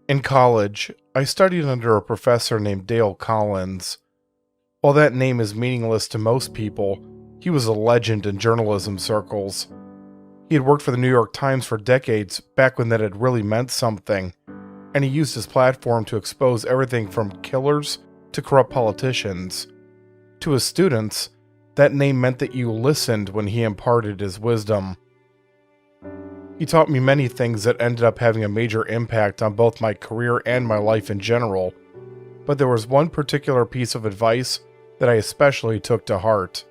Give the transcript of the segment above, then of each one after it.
In college, I studied under a professor named Dale Collins. While that name is meaningless to most people, he was a legend in journalism circles. He had worked for the New York Times for decades, back when that had really meant something, and he used his platform to expose everything from killers to corrupt politicians. To his students, that name meant that you listened when he imparted his wisdom. He taught me many things that ended up having a major impact on both my career and my life in general, but there was one particular piece of advice that I especially took to heart.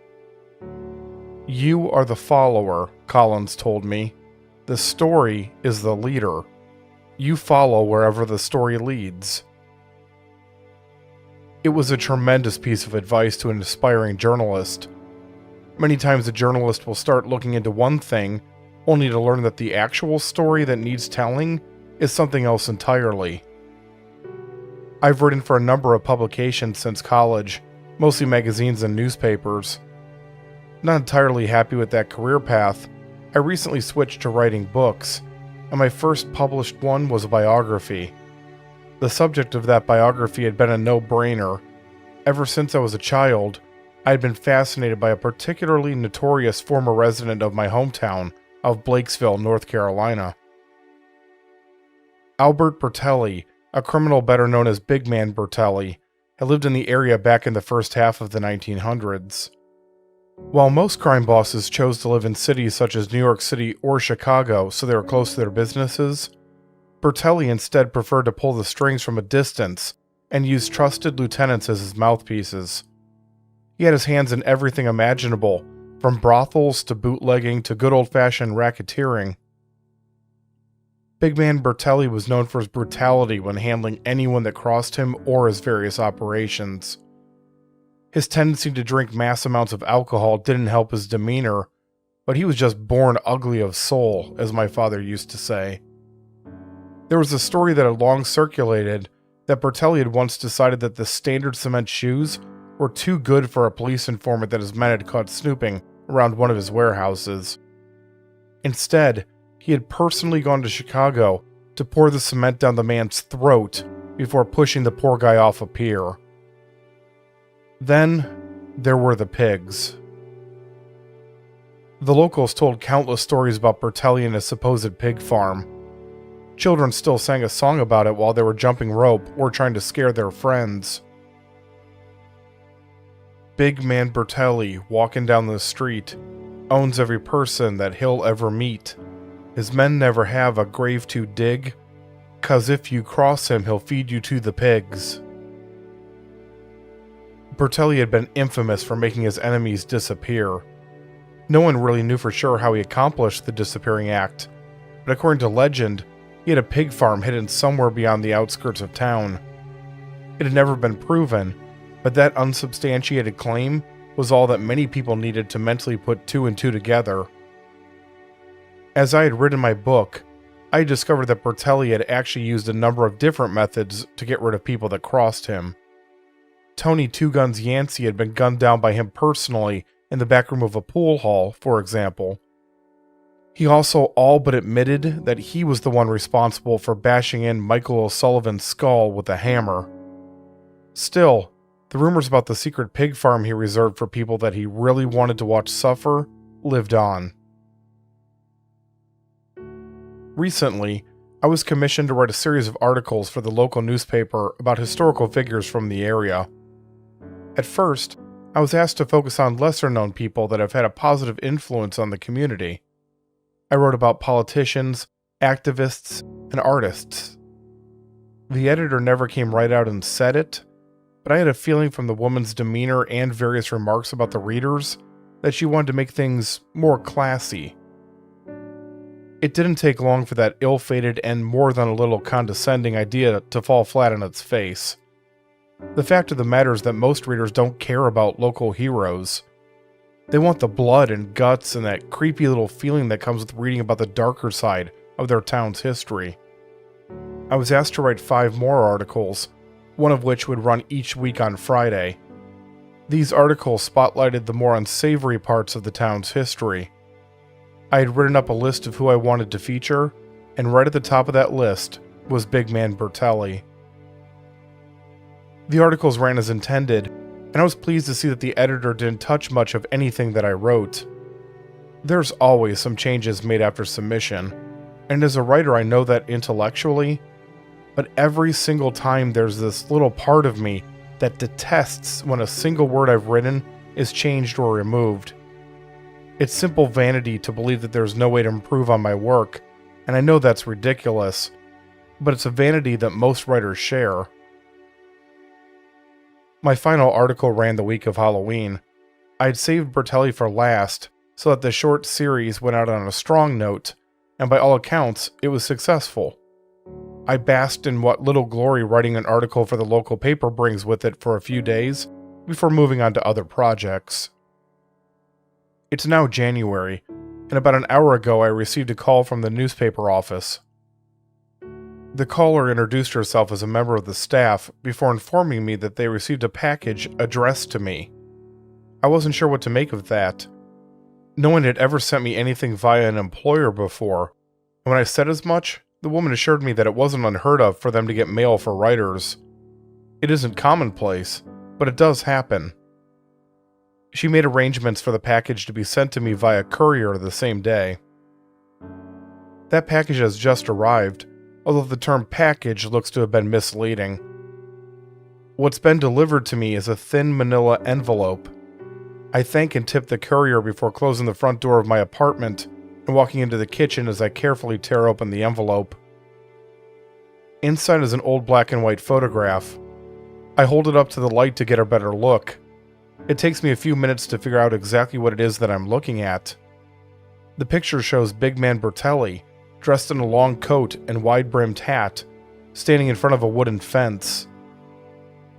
"You are the follower," Collins told me. "The story is the leader. You follow wherever the story leads." It was a tremendous piece of advice to an aspiring journalist. Many times a journalist will start looking into one thing only to learn that the actual story that needs telling is something else entirely. I've written for a number of publications since college, mostly magazines and newspapers. Not entirely happy with that career path, I recently switched to writing books, and my first published one was a biography. The subject of that biography had been a no-brainer. Ever since I was a child, I had been fascinated by a particularly notorious former resident of my hometown of Blakesville, North Carolina. Albert Bertelli, a criminal better known as Big Man Bertelli, had lived in the area back in the first half of the 1900s. While most crime bosses chose to live in cities such as New York City or Chicago so they were close to their businesses, Bertelli instead preferred to pull the strings from a distance and use trusted lieutenants as his mouthpieces. He had his hands in everything imaginable, from brothels to bootlegging to good old-fashioned racketeering. Big Man Bertelli was known for his brutality when handling anyone that crossed him or his various operations. His tendency to drink mass amounts of alcohol didn't help his demeanor, but he was just born ugly of soul, as my father used to say. There was a story that had long circulated that Bertelli had once decided that the standard cement shoes were too good for a police informant that his men had caught snooping around one of his warehouses. Instead, he had personally gone to Chicago to pour the cement down the man's throat before pushing the poor guy off a pier. Then, there were the pigs. The locals told countless stories about Bertelli and his supposed pig farm. Children still sang a song about it while they were jumping rope or trying to scare their friends. Big Man Bertelli, walking down the street, owns every person that he'll ever meet. His men never have a grave to dig, 'cause if you cross him, he'll feed you to the pigs. Bertelli had been infamous for making his enemies disappear. No one really knew for sure how he accomplished the disappearing act, but according to legend, he had a pig farm hidden somewhere beyond the outskirts of town. It had never been proven, but that unsubstantiated claim was all that many people needed to mentally put two and two together. As I had written my book, I discovered that Bertelli had actually used a number of different methods to get rid of people that crossed him. Tony Two Guns Yancey had been gunned down by him personally in the back room of a pool hall, for example. He also all but admitted that he was the one responsible for bashing in Michael O'Sullivan's skull with a hammer. Still, the rumors about the secret pig farm he reserved for people that he really wanted to watch suffer lived on. Recently, I was commissioned to write a series of articles for the local newspaper about historical figures from the area. At first, I was asked to focus on lesser-known people that have had a positive influence on the community. I wrote about politicians, activists, and artists. The editor never came right out and said it, but I had a feeling from the woman's demeanor and various remarks about the readers that she wanted to make things more classy. It didn't take long for that ill-fated and more than a little condescending idea to fall flat on its face. The fact of the matter is that most readers don't care about local heroes. They want the blood and guts and that creepy little feeling that comes with reading about the darker side of their town's history. I was asked to write 5 more articles, one of which would run each week on Friday. These articles spotlighted the more unsavory parts of the town's history. I had written up a list of who I wanted to feature, and right at the top of that list was Big Man Bertelli. The articles ran as intended, and I was pleased to see that the editor didn't touch much of anything that I wrote. There's always some changes made after submission, and as a writer I know that intellectually, but every single time there's this little part of me that detests when a single word I've written is changed or removed. It's simple vanity to believe that there's no way to improve on my work, and I know that's ridiculous, but it's a vanity that most writers share. My final article ran the week of Halloween. I'd saved Bertelli for last, so that the short series went out on a strong note, and by all accounts, it was successful. I basked in what little glory writing an article for the local paper brings with it for a few days, before moving on to other projects. It's now January, and about an hour ago I received a call from the newspaper office. The caller introduced herself as a member of the staff before informing me that they received a package addressed to me. I wasn't sure what to make of that. No one had ever sent me anything via an employer before, and when I said as much, the woman assured me that it wasn't unheard of for them to get mail for writers. It isn't commonplace, but it does happen. She made arrangements for the package to be sent to me via courier the same day. That package has just arrived, although the term package looks to have been misleading. What's been delivered to me is a thin manila envelope. I thank and tip the courier before closing the front door of my apartment and walking into the kitchen as I carefully tear open the envelope. Inside is an old black and white photograph. I hold it up to the light to get a better look. It takes me a few minutes to figure out exactly what it is that I'm looking at. The picture shows Big Man Bertelli, dressed in a long coat and wide-brimmed hat, standing in front of a wooden fence.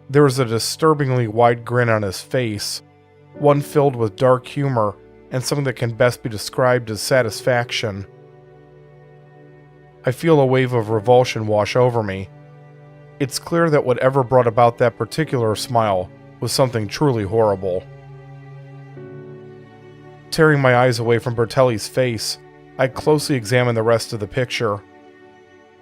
There is a disturbingly wide grin on his face, one filled with dark humor and something that can best be described as satisfaction. I feel a wave of revulsion wash over me. It's clear that whatever brought about that particular smile was something truly horrible. Tearing my eyes away from Bertelli's face, I closely examined the rest of the picture.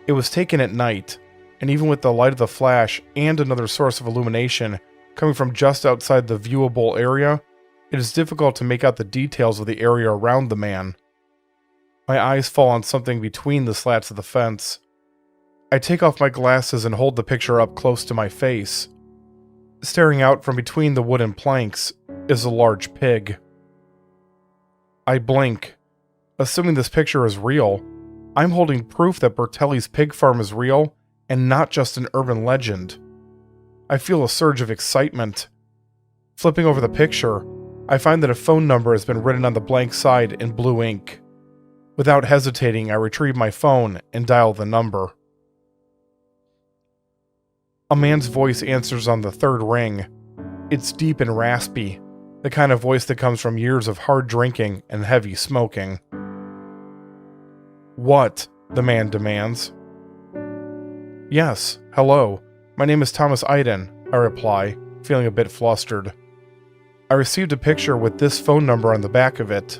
It was taken at night, and even with the light of the flash and another source of illumination coming from just outside the viewable area, it is difficult to make out the details of the area around the man. My eyes fall on something between the slats of the fence. I take off my glasses and hold the picture up close to my face. Staring out from between the wooden planks is a large pig. I blink. Assuming this picture is real, I'm holding proof that Bertelli's pig farm is real and not just an urban legend. I feel a surge of excitement. Flipping over the picture, I find that a phone number has been written on the blank side in blue ink. Without hesitating, I retrieve my phone and dial the number. A man's voice answers on the third ring. It's deep and raspy, the kind of voice that comes from years of hard drinking and heavy smoking. "What?" the man demands. "Yes, hello. My name is Thomas Iden," I reply, feeling a bit flustered. "I received a picture with this phone number on the back of it."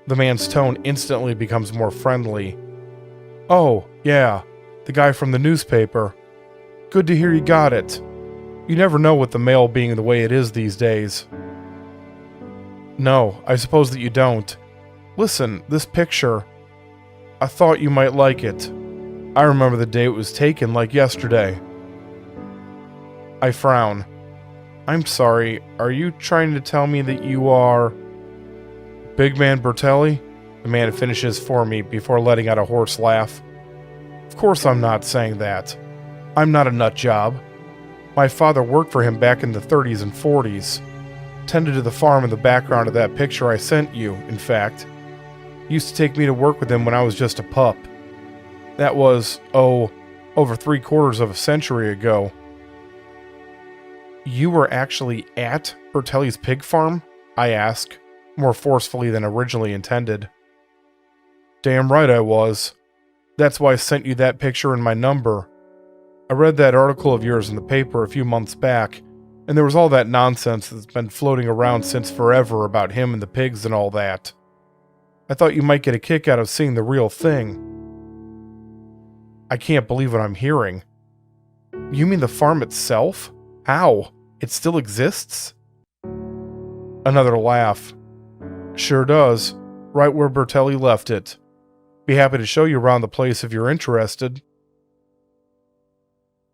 The man's tone instantly becomes more friendly. "Oh, yeah, the guy from the newspaper. Good to hear you got it. You never know with the mail being the way it is these days." "No, I suppose that you don't. Listen, this picture. I thought you might like it. I remember the day it was taken like yesterday." I frown. "I'm sorry, are you trying to tell me that you are—" "Big Man Bertelli?" The man finishes for me before letting out a hoarse laugh. "Of course I'm not saying that. I'm not a nut job. My father worked for him back in the 30s and 40s. Tended to the farm in the background of that picture I sent you, in fact. Used to take me to work with him when I was just a pup. That was, over 3/4 of a century ago." "You were actually at Bertelli's pig farm?" I ask, more forcefully than originally intended. "Damn right I was. That's why I sent you that picture and my number. I read that article of yours in the paper a few months back, and there was all that nonsense that's been floating around since forever about him and the pigs and all that. I thought you might get a kick out of seeing the real thing." I can't believe what I'm hearing. "You mean the farm itself? How? It still exists?" Another laugh. "Sure does, right where Bertelli left it. Be happy to show you around the place if you're interested."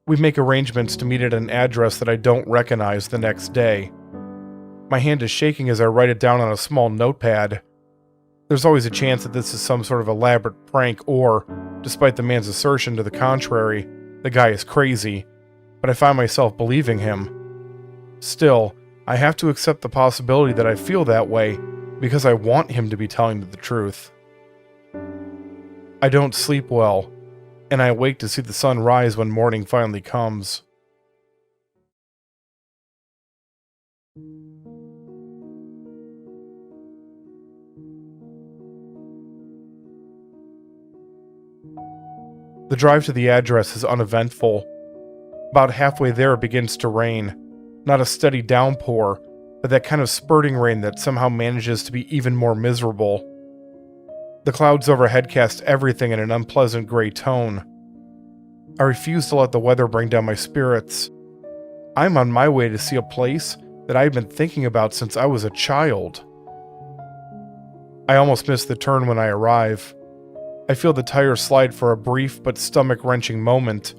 We make arrangements to meet at an address that I don't recognize the next day. My hand is shaking as I write it down on a small notepad. There's always a chance that this is some sort of elaborate prank or, despite the man's assertion to the contrary, the guy is crazy, but I find myself believing him. Still, I have to accept the possibility that I feel that way because I want him to be telling me the truth. I don't sleep well, and I awake to see the sun rise when morning finally comes. The drive to the address is uneventful. About halfway there it begins to rain. Not a steady downpour, but that kind of spurting rain that somehow manages to be even more miserable. The clouds overhead cast everything in an unpleasant gray tone. I refuse to let the weather bring down my spirits. I'm on my way to see a place that I've been thinking about since I was a child. I almost miss the turn when I arrive. I feel the tires slide for a brief but stomach-wrenching moment,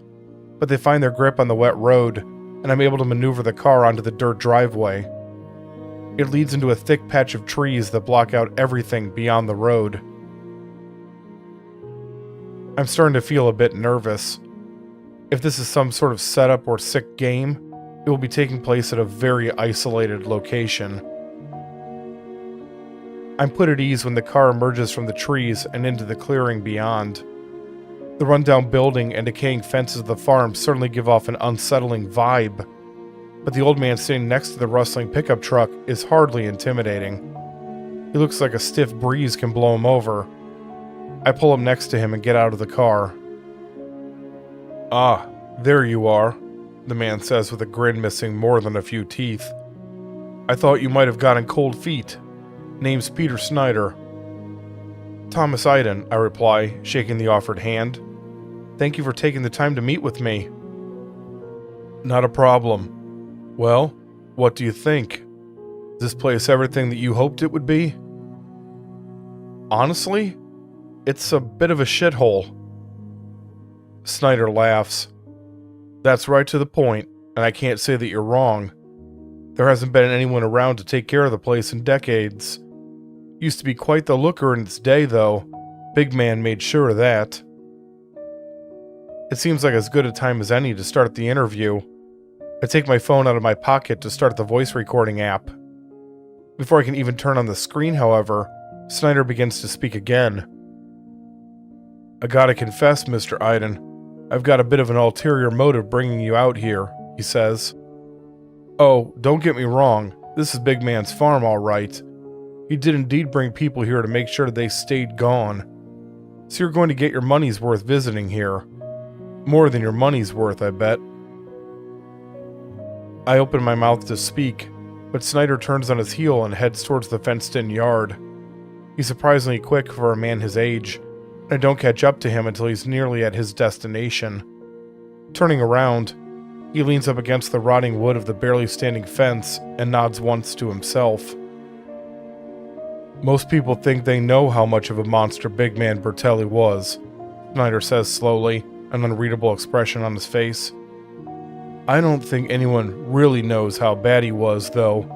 but they find their grip on the wet road, and I'm able to maneuver the car onto the dirt driveway. It leads into a thick patch of trees that block out everything beyond the road. I'm starting to feel a bit nervous. If this is some sort of setup or sick game, it will be taking place at a very isolated location. I'm put at ease when the car emerges from the trees and into the clearing beyond. The rundown building and decaying fences of the farm certainly give off an unsettling vibe, but the old man sitting next to the rustling pickup truck is hardly intimidating. He looks like a stiff breeze can blow him over. I pull up next to him and get out of the car. "Ah, there you are," the man says with a grin missing more than a few teeth. "I thought you might have gotten cold feet. Name's Peter Snyder." "Thomas Iden," I reply, shaking the offered hand. "Thank you for taking the time to meet with me." "Not a problem. Well, what do you think? Is this place everything that you hoped it would be?" "Honestly, it's a bit of a shithole." Snyder laughs. "That's right to the point, and I can't say that you're wrong. There hasn't been anyone around to take care of the place in decades. Used to be quite the looker in its day, though. Big man made sure of that." It seems like as good a time as any to start the interview. I take my phone out of my pocket to start the voice recording app. Before I can even turn on the screen, however, Snyder begins to speak again. "I gotta confess, Mr. Iden, I've got a bit of an ulterior motive bringing you out here," he says. "Oh, don't get me wrong, this is Big Man's farm all right. He did indeed bring people here to make sure they stayed gone. So you're going to get your money's worth visiting here. More than your money's worth, I bet." I open my mouth to speak, but Snyder turns on his heel and heads towards the fenced-in yard. He's surprisingly quick for a man his age, and I don't catch up to him until he's nearly at his destination. Turning around, he leans up against the rotting wood of the barely standing fence and nods once to himself. Most people think they know how much of a monster Big Man Bertelli was, Snyder says slowly, an unreadable expression on his face. I don't think anyone really knows how bad he was, though.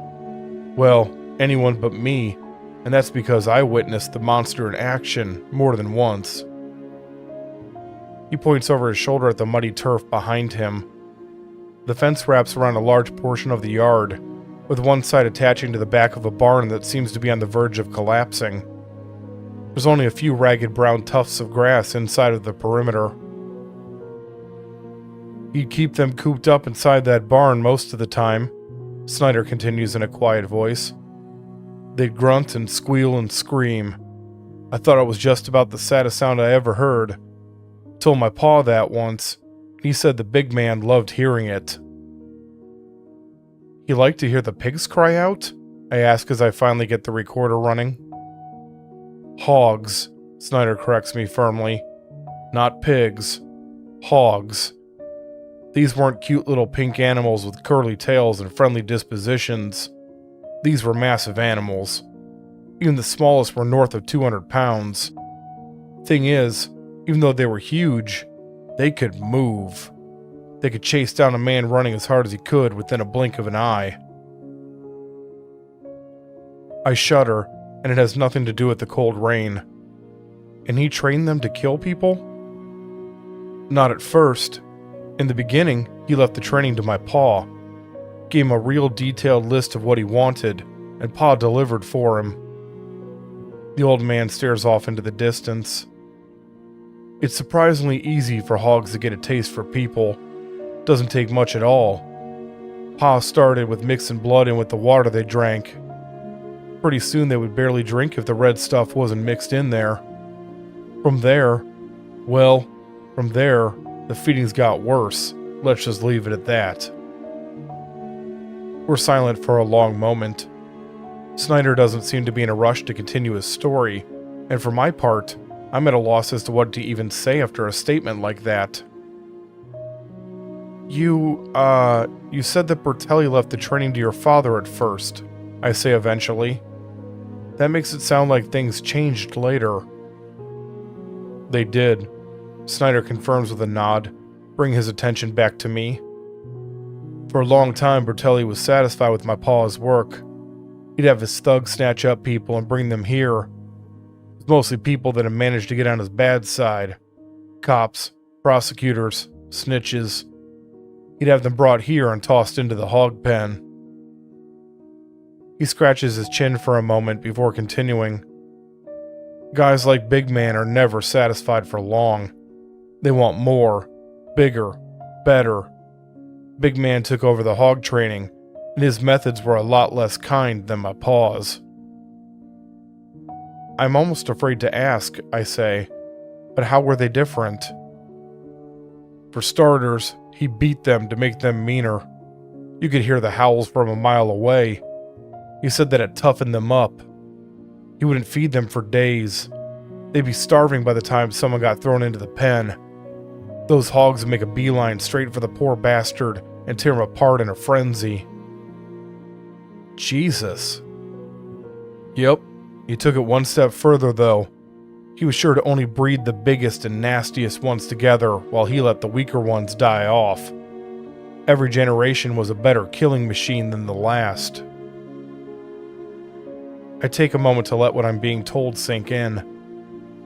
Well, anyone but me, and that's because I witnessed the monster in action more than once. He points over his shoulder at the muddy turf behind him. The fence wraps around a large portion of the yard, with one side attaching to the back of a barn that seems to be on the verge of collapsing. There's only a few ragged brown tufts of grass inside of the perimeter. He'd keep them cooped up inside that barn most of the time, Snyder continues in a quiet voice. They'd grunt and squeal and scream. I thought it was just about the saddest sound I ever heard. Told my pa that once. He said the big man loved hearing it. You like to hear the pigs cry out? I ask as I finally get the recorder running. Hogs, Snyder corrects me firmly. Not pigs. Hogs. These weren't cute little pink animals with curly tails and friendly dispositions. These were massive animals. Even the smallest were north of 200 pounds. Thing is, even though they were huge, they could move. They could chase down a man running as hard as he could within a blink of an eye. I shudder, and it has nothing to do with the cold rain. And he trained them to kill people? Not at first. In the beginning, he left the training to my pa. Gave him a real detailed list of what he wanted, and pa delivered for him. The old man stares off into the distance. It's surprisingly easy for hogs to get a taste for people. Doesn't take much at all. Pa started with mixing blood in with the water they drank. Pretty soon they would barely drink if the red stuff wasn't mixed in there. From there, the feedings got worse. Let's just leave it at that. We're silent for a long moment. Snyder doesn't seem to be in a rush to continue his story, and for my part, I'm at a loss as to what to even say after a statement like that. You said that Bertelli left the training to your father at first, I say eventually. That makes it sound like things changed later. They did, Snyder confirms with a nod, bringing his attention back to me. For a long time, Bertelli was satisfied with my pa's work. He'd have his thugs snatch up people and bring them here. It was mostly people that had managed to get on his bad side. Cops, prosecutors, snitches. He'd have them brought here and tossed into the hog pen. He scratches his chin for a moment before continuing. Guys like Big Man are never satisfied for long. They want more, bigger, better. Big Man took over the hog training, and his methods were a lot less kind than my pa's. I'm almost afraid to ask, I say, but how were they different? For starters, he beat them to make them meaner. You could hear the howls from a mile away. He said that it toughened them up. He wouldn't feed them for days. They'd be starving by the time someone got thrown into the pen. Those hogs would make a beeline straight for the poor bastard and tear him apart in a frenzy. Jesus. Yep, he took it one step further though. He was sure to only breed the biggest and nastiest ones together while he let the weaker ones die off. Every generation was a better killing machine than the last. I take a moment to let what I'm being told sink in.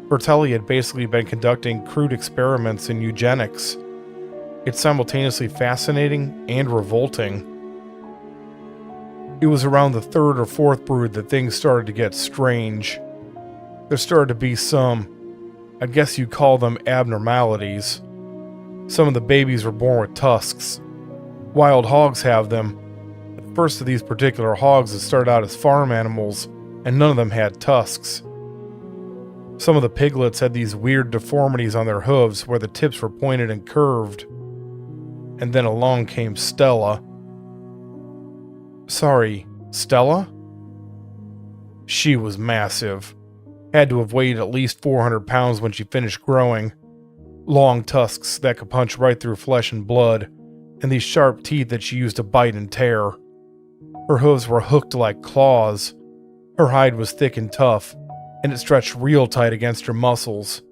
Bertelli had basically been conducting crude experiments in eugenics. It's simultaneously fascinating and revolting. It was around the third or fourth brood that things started to get strange. There started to be some, I guess you'd call them abnormalities. Some of the babies were born with tusks. Wild hogs have them. The first of these particular hogs had started out as farm animals, and none of them had tusks. Some of the piglets had these weird deformities on their hooves where the tips were pointed and curved. And then along came Stella. Sorry, Stella? She was massive. Had to have weighed at least 400 pounds when she finished growing. Long tusks that could punch right through flesh and blood, and these sharp teeth that she used to bite and tear. Her hooves were hooked like claws. Her hide was thick and tough, and it stretched real tight against her muscles.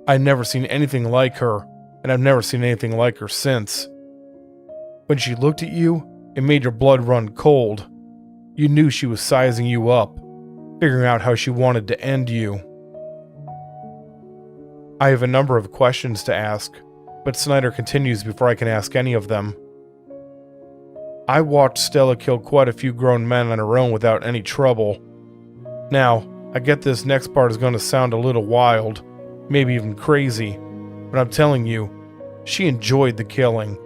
I'd never seen anything like her, and I've never seen anything like her since. When she looked at you, it made your blood run cold. You knew she was sizing you up, figuring out how she wanted to end you. I have a number of questions to ask, but Snyder continues before I can ask any of them. I watched Stella kill quite a few grown men on her own without any trouble. Now, I get this next part is going to sound a little wild, maybe even crazy, but I'm telling you, she enjoyed the killing.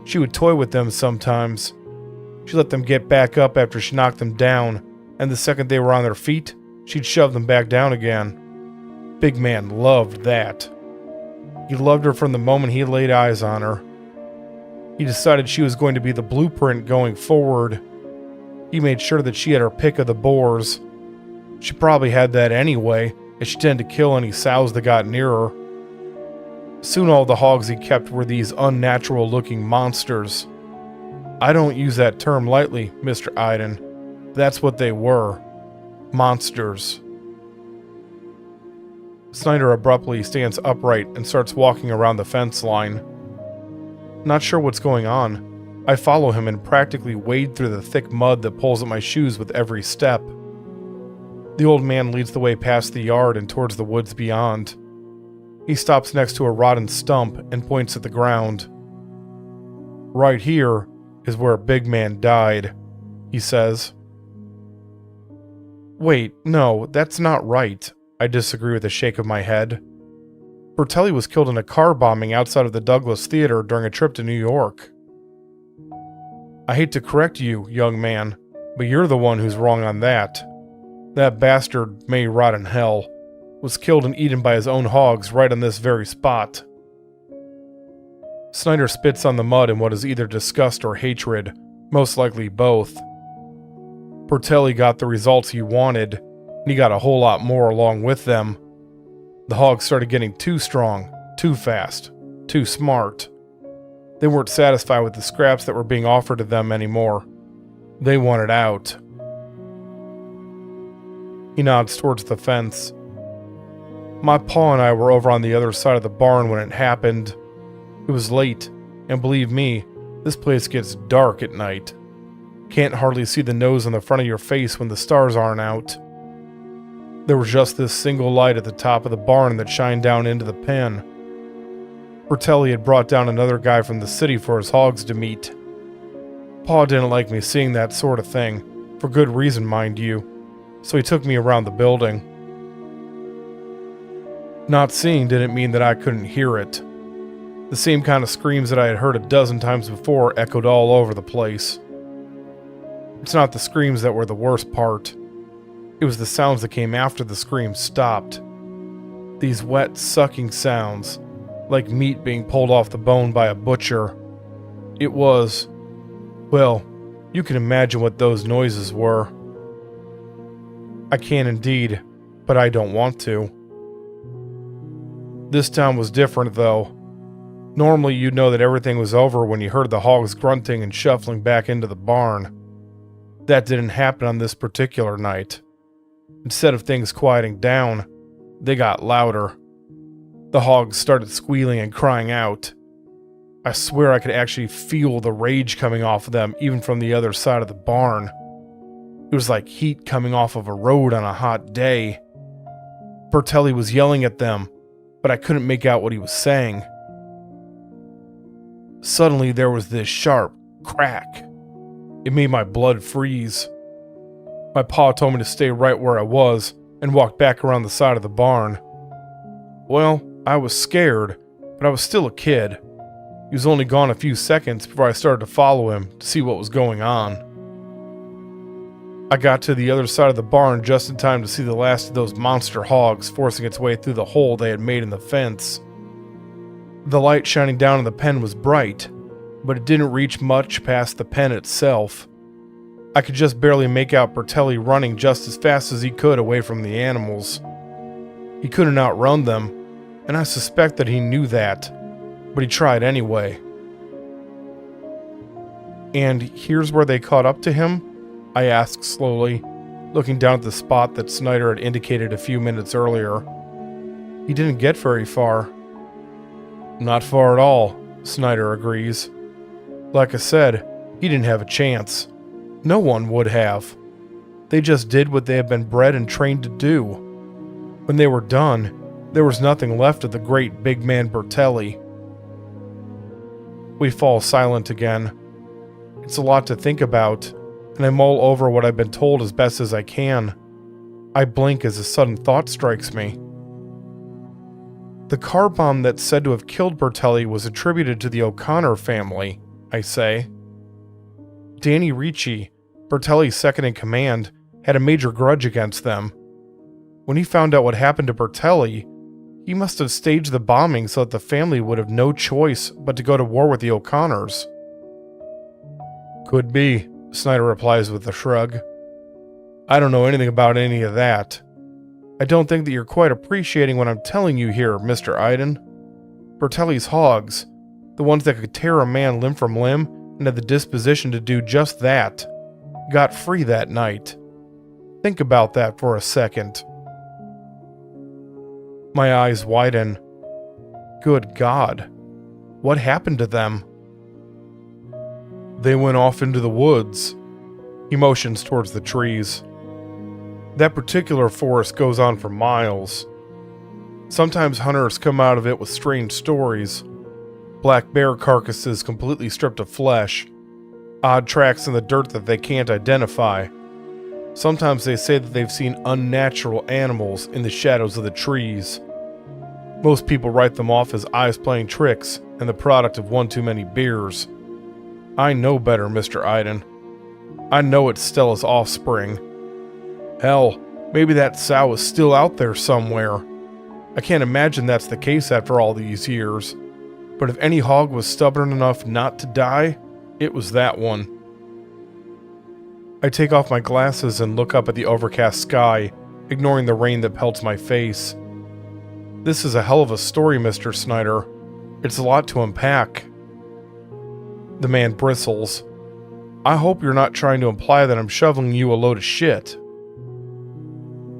She would toy with them sometimes. She let them get back up after she knocked them down, and the second they were on their feet, she'd shove them back down again. Big Man loved that. He loved her from the moment he laid eyes on her. He decided she was going to be the blueprint going forward. He made sure that she had her pick of the boars. She probably had that anyway, as she tended to kill any sows that got near her. Soon all the hogs he kept were these unnatural-looking monsters. I don't use that term lightly, Mr. Iden. That's what they were. Monsters. Snyder abruptly stands upright and starts walking around the fence line. Not sure what's going on. I follow him and practically wade through the thick mud that pulls at my shoes with every step. The old man leads the way past the yard and towards the woods beyond. He stops next to a rotten stump and points at the ground. Right here is where Big Man died, he says. Wait, no, that's not right. I disagree with a shake of my head. Bertelli was killed in a car bombing outside of the Douglas Theater during a trip to New York. I hate to correct you, young man, but you're the one who's wrong on that. That bastard, may rot in hell, was killed and eaten by his own hogs right on this very spot. Snyder spits on the mud in what is either disgust or hatred, most likely both. Bertelli got the results he wanted, and he got a whole lot more along with them. The hogs started getting too strong, too fast, too smart. They weren't satisfied with the scraps that were being offered to them anymore. They wanted out. He nods towards the fence. My pa and I were over on the other side of the barn when it happened. It was late, and believe me, this place gets dark at night. Can't hardly see the nose on the front of your face when the stars aren't out. There was just this single light at the top of the barn that shined down into the pen. Bertelli had brought down another guy from the city for his hogs to meet. Pa didn't like me seeing that sort of thing, for good reason, mind you, so he took me around the building. Not seeing didn't mean that I couldn't hear it. The same kind of screams that I had heard a dozen times before echoed all over the place. It's not the screams that were the worst part. It was the sounds that came after the screams stopped. These wet, sucking sounds, like meat being pulled off the bone by a butcher. It was... well, you can imagine what those noises were. I can indeed, but I don't want to. This town was different, though. Normally you'd know that everything was over when you heard the hogs grunting and shuffling back into the barn. That didn't happen on this particular night. Instead of things quieting down, they got louder. The hogs started squealing and crying out. I swear I could actually feel the rage coming off of them even from the other side of the barn. It was like heat coming off of a road on a hot day. Bertelli was yelling at them, but I couldn't make out what he was saying. Suddenly there was this sharp crack. It made my blood freeze. My pa told me to stay right where I was and walk back around the side of the barn. Well, I was scared, but I was still a kid. He was only gone a few seconds before I started to follow him to see what was going on. I got to the other side of the barn just in time to see the last of those monster hogs forcing its way through the hole they had made in the fence. The light shining down in the pen was bright, but it didn't reach much past the pen itself. I could just barely make out Bertelli running just as fast as he could away from the animals. He couldn't outrun them, and I suspect that he knew that, but he tried anyway. And here's where they caught up to him? I asked slowly, looking down at the spot that Snyder had indicated a few minutes earlier. He didn't get very far. Not far at all, Snyder agrees. Like I said, he didn't have a chance. No one would have. They just did what they had been bred and trained to do. When they were done, there was nothing left of the great big man Bertelli. We fall silent again. It's a lot to think about, and I mull over what I've been told as best as I can. I blink as a sudden thought strikes me. The car bomb that's said to have killed Bertelli was attributed to the O'Connor family, I say. Danny Ricci, Bertelli's second-in-command, had a major grudge against them. When he found out what happened to Bertelli, he must have staged the bombing so that the family would have no choice but to go to war with the O'Connors. Could be, Snyder replies with a shrug. I don't know anything about any of that. I don't think that you're quite appreciating what I'm telling you here, Mr. Iden. Bertelli's Hogs, the ones that could tear a man limb from limb and had the disposition to do just that, got free that night. Think about that for a second. My eyes widen. Good God. What happened to them? They went off into the woods. He motions towards the trees. That particular forest goes on for miles. Sometimes hunters come out of it with strange stories. Black bear carcasses completely stripped of flesh. Odd tracks in the dirt that they can't identify. Sometimes they say that they've seen unnatural animals in the shadows of the trees. Most people write them off as eyes playing tricks and the product of one too many beers. I know better, Mr. Iden. I know it's Stella's offspring. Hell, maybe that sow is still out there somewhere. I can't imagine that's the case after all these years. But if any hog was stubborn enough not to die, it was that one. I take off my glasses and look up at the overcast sky, ignoring the rain that pelts my face. This is a hell of a story, Mr. Snyder. It's a lot to unpack. The man bristles. I hope you're not trying to imply that I'm shoveling you a load of shit.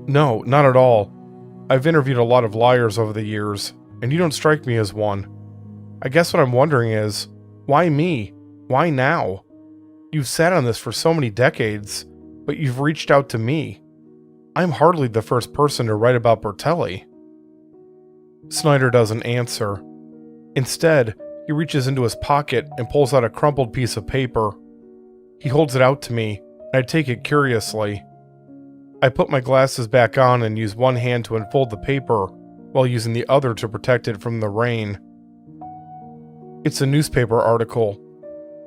No, not at all. I've interviewed a lot of liars over the years, and you don't strike me as one. I guess what I'm wondering is, why me? Why now? You've sat on this for so many decades, but you've reached out to me. I'm hardly the first person to write about Bertelli. Snyder doesn't answer. Instead, he reaches into his pocket and pulls out a crumpled piece of paper. He holds it out to me, and I take it curiously. I put my glasses back on and use one hand to unfold the paper, while using the other to protect it from the rain. It's a newspaper article.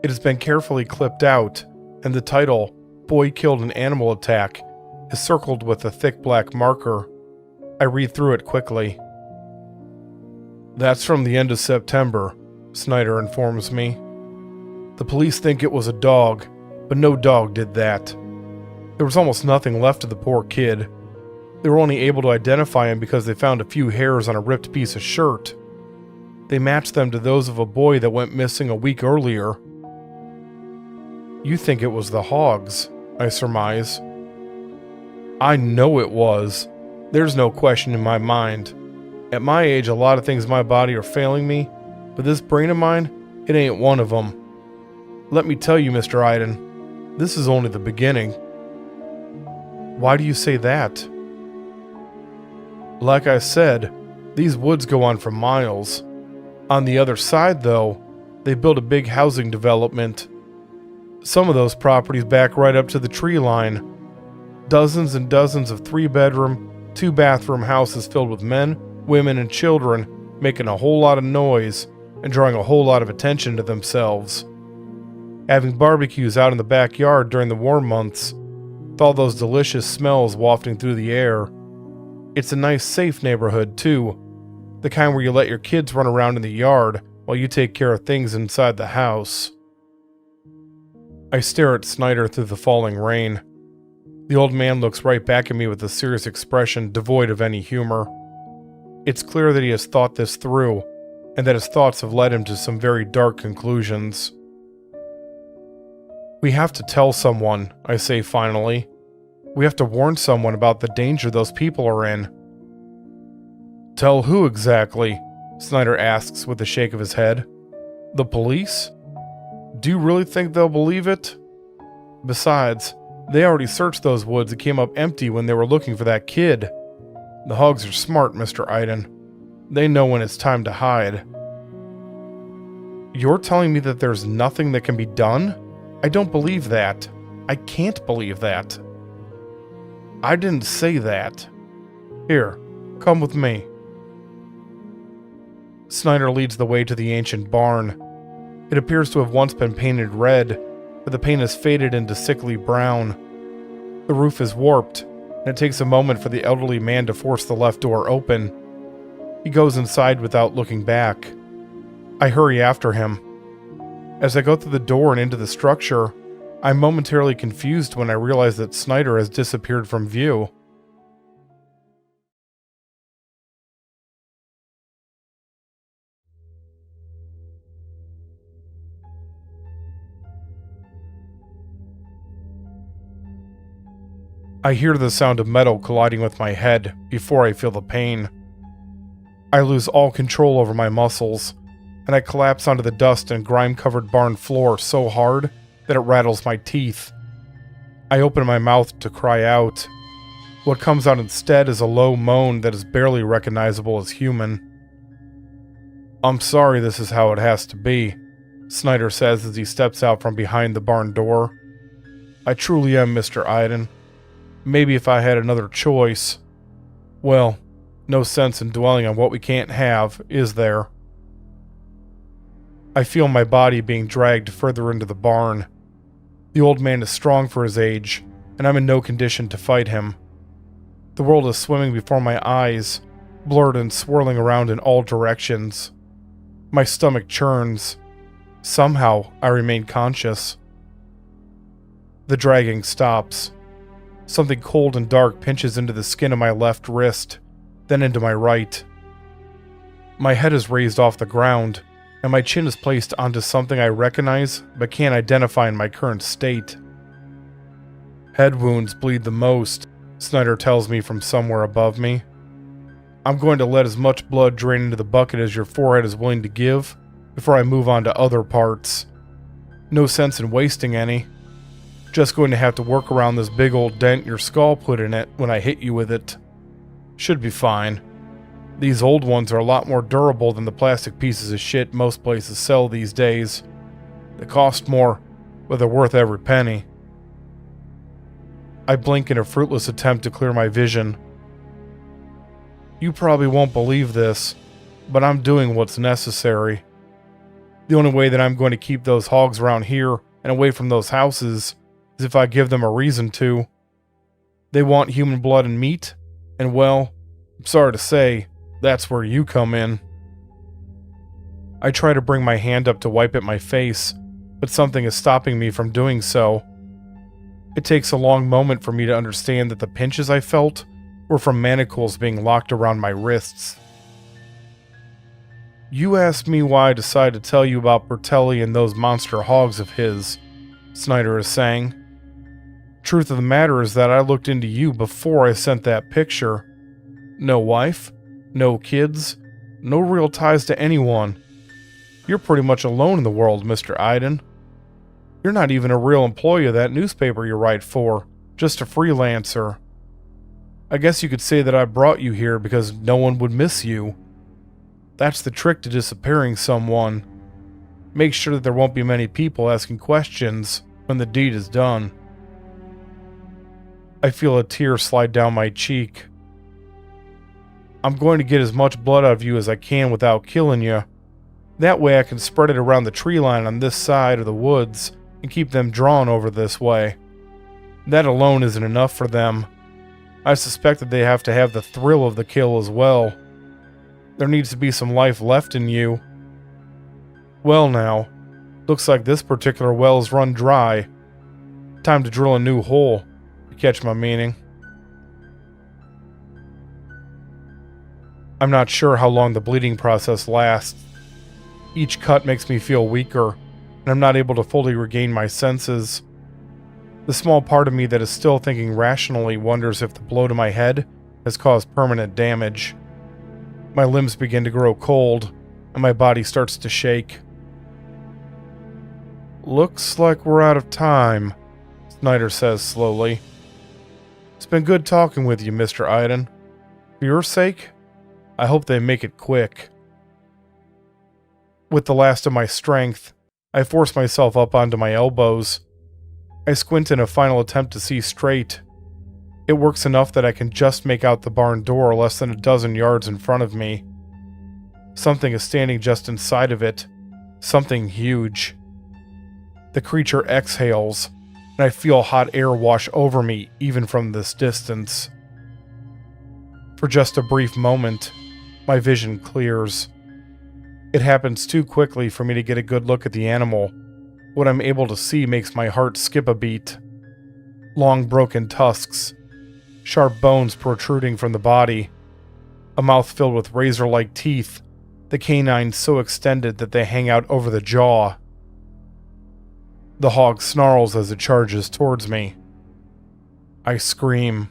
It has been carefully clipped out, and the title, Boy Killed in Animal Attack, is circled with a thick black marker. I read through it quickly. That's from the end of September, Snyder informs me. The police think it was a dog, but no dog did that. There was almost nothing left of the poor kid. They were only able to identify him because they found a few hairs on a ripped piece of shirt. They matched them to those of a boy that went missing a week earlier. You think it was the Hogs, I surmise. I know it was. There's no question in my mind. At my age, a lot of things in my body are failing me, but this brain of mine, it ain't one of them. Let me tell you, Mr. Iden, this is only the beginning. Why do you say that? Like I said, these woods go on for miles. On the other side, though, they built a big housing development. Some of those properties back right up to the tree line. Dozens and dozens of 3-bedroom, 2-bathroom houses filled with men, women, and children making a whole lot of noise and drawing a whole lot of attention to themselves. Having barbecues out in the backyard during the warm months, with all those delicious smells wafting through the air. It's a nice, safe neighborhood, too. The kind where you let your kids run around in the yard while you take care of things inside the house. I stare at Snyder through the falling rain. The old man looks right back at me with a serious expression devoid of any humor. It's clear that he has thought this through, and that his thoughts have led him to some very dark conclusions. We have to tell someone, I say finally. We have to warn someone about the danger those people are in. Tell who exactly? Snyder asks with a shake of his head. The police? Do you really think they'll believe it? Besides, they already searched those woods and came up empty when they were looking for that kid. The Hogs are smart, Mr. Iden. They know when it's time to hide. You're telling me that there's nothing that can be done? I don't believe that. I can't believe that. I didn't say that. Here, come with me. Snyder leads the way to the ancient barn. It appears to have once been painted red, but the paint has faded into sickly brown. The roof is warped, and it takes a moment for the elderly man to force the left door open. He goes inside without looking back. I hurry after him. As I go through the door and into the structure, I'm momentarily confused when I realize that Snyder has disappeared from view. I hear the sound of metal colliding with my head before I feel the pain. I lose all control over my muscles, and I collapse onto the dust and grime-covered barn floor so hard that it rattles my teeth. I open my mouth to cry out. What comes out instead is a low moan that is barely recognizable as human. I'm sorry this is how it has to be, Snyder says as he steps out from behind the barn door. I truly am, Mr. Iden. Maybe if I had another choice. Well, no sense in dwelling on what we can't have, is there? I feel my body being dragged further into the barn. The old man is strong for his age, and I'm in no condition to fight him. The world is swimming before my eyes, blurred and swirling around in all directions. My stomach churns. Somehow, I remain conscious. The dragging stops. Something cold and dark pinches into the skin of my left wrist, then into my right. My head is raised off the ground, and my chin is placed onto something I recognize but can't identify in my current state. Head wounds bleed the most, Snyder tells me from somewhere above me. I'm going to let as much blood drain into the bucket as your forehead is willing to give before I move on to other parts. No sense in wasting any. Just going to have to work around this big old dent your skull put in it when I hit you with it. Should be fine. These old ones are a lot more durable than the plastic pieces of shit most places sell these days. They cost more, but they're worth every penny. I blink in a fruitless attempt to clear my vision. You probably won't believe this, but I'm doing what's necessary. The only way that I'm going to keep those hogs around here and away from those houses is if I give them a reason to. They want human blood and meat, and well, I'm sorry to say, that's where you come in. I try to bring my hand up to wipe at my face, but something is stopping me from doing so. It takes a long moment for me to understand that the pinches I felt were from manacles being locked around my wrists. You asked me why I decided to tell you about Bertelli and those monster hogs of his, Snyder is saying. Truth of the matter is that I looked into you before I sent that picture. No wife, no kids, no real ties to anyone. You're pretty much alone in the world, Mr. Iden. You're not even a real employee of that newspaper you write for, just a freelancer. I guess you could say that I brought you here because no one would miss you. That's the trick to disappearing someone. Make sure that there won't be many people asking questions when the deed is done. I feel a tear slide down my cheek. I'm going to get as much blood out of you as I can without killing you. That way I can spread it around the tree line on this side of the woods and keep them drawn over this way. That alone isn't enough for them. I suspect that they have to have the thrill of the kill as well. There needs to be some life left in you. Well now, looks like this particular well's run dry, Time to drill a new hole. You catch my meaning? I'm not sure how long the bleeding process lasts. Each cut makes me feel weaker, and I'm not able to fully regain my senses. The small part of me that is still thinking rationally wonders if the blow to my head has caused permanent damage. My limbs begin to grow cold, and my body starts to shake. "Looks like we're out of time," Snyder says slowly. "It's been good talking with you, Mr. Iden. For your sake, I hope they make it quick." With the last of my strength, I force myself up onto my elbows. I squint in a final attempt to see straight. It works enough that I can just make out the barn door less than a dozen yards in front of me. Something is standing just inside of it. Something huge. The creature exhales, and I feel hot air wash over me even from this distance. For just a brief moment, my vision clears. It happens too quickly for me to get a good look at the animal. What I'm able to see makes my heart skip a beat. Long broken tusks, sharp bones protruding from the body, a mouth filled with razor-like teeth, the canines so extended that they hang out over the jaw. The hog snarls as it charges towards me. I scream.